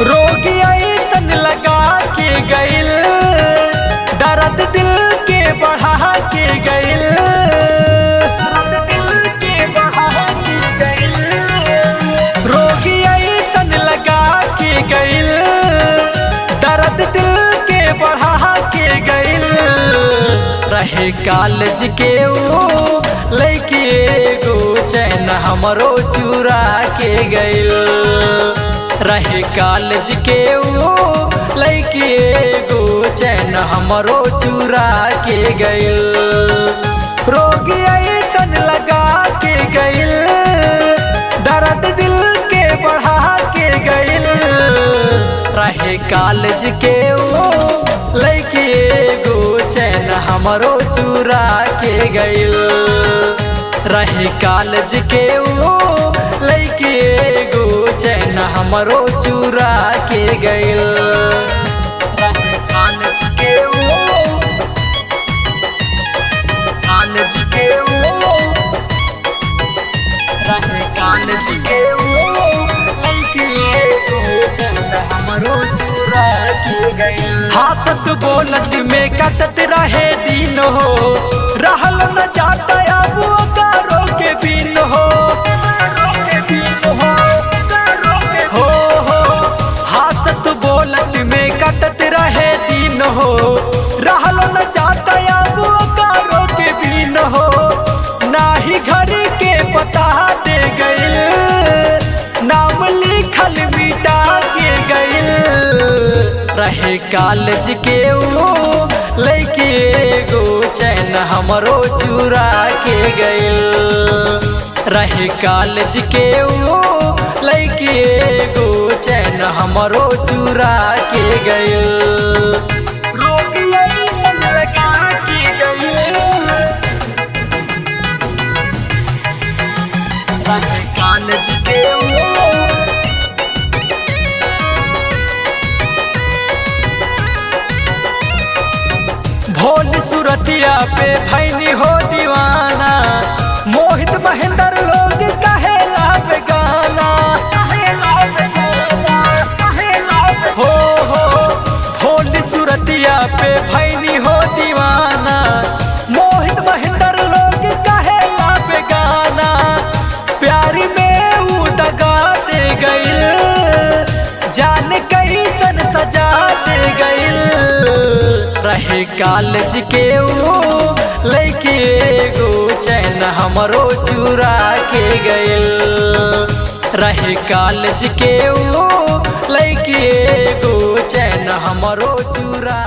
रोगी ऐसन लगा के गइल, दर्द दिल के बढ़ा के गइल, दर्द दिल के बढ़ा के गइल। रोगी ऐसन लगा के गइल, दर्द दिल के बढ़ा के गइल। रहे कॉलेज के वो लइके एगो चैन हमरो चुरा के गइल। रहे कॉलेज के वो लइके एगो चैन हमरो चुरा के गइल। रोगी ऐसन लगा के गइल, दर्द दिल के बढ़ा के गइल। रहे कॉलेज के वो लइके एगो चैन हमरो चुरा के गइल। रहे कॉलेज के वो लइके एगो चैन हमरो चुरा के गइल। रहे कॉलेज के वो, कॉलेज के वो, रहे कॉलेज के वो लइके एगो चैन हमरो चुरा के गइल। हाथत बोलत में कटत रहे दिन हो, रहल न जाता अब ओकरो के बिन हो, हाथत बोलत में कटत रहे दिन हो, रहल न जाता अब ओकरो के बिन हो। नाही घर के पता दे गइल, नाम लिखल मिटा के गइल। रहे कॉलेज के वो लइके एगो चैन हमरो चुरा के गइल। रहे कॉलेज के वो लइके एगो चैन हमरो चुरा के गइल। रोगी ऐसन लगा के गइल, रहे कॉलेज के वो भोल सुरतिया पे भैनी हो दीवाना, मोहित महेंद्र लोग कहेला बेगाना, हो भोल सुरतिया पे भैनी हो दीवाना, मोहित महेंद्र लोग कहेला बेगाना। प्यारी में ऊ दगा दे गइल, जान कैसन सजा दे गइल। रहे कॉलेज के वो लइके एगो चैन हमरो चुरा के गइल। रहे कॉलेज के वो लइके एगो चैन हमरो चुरा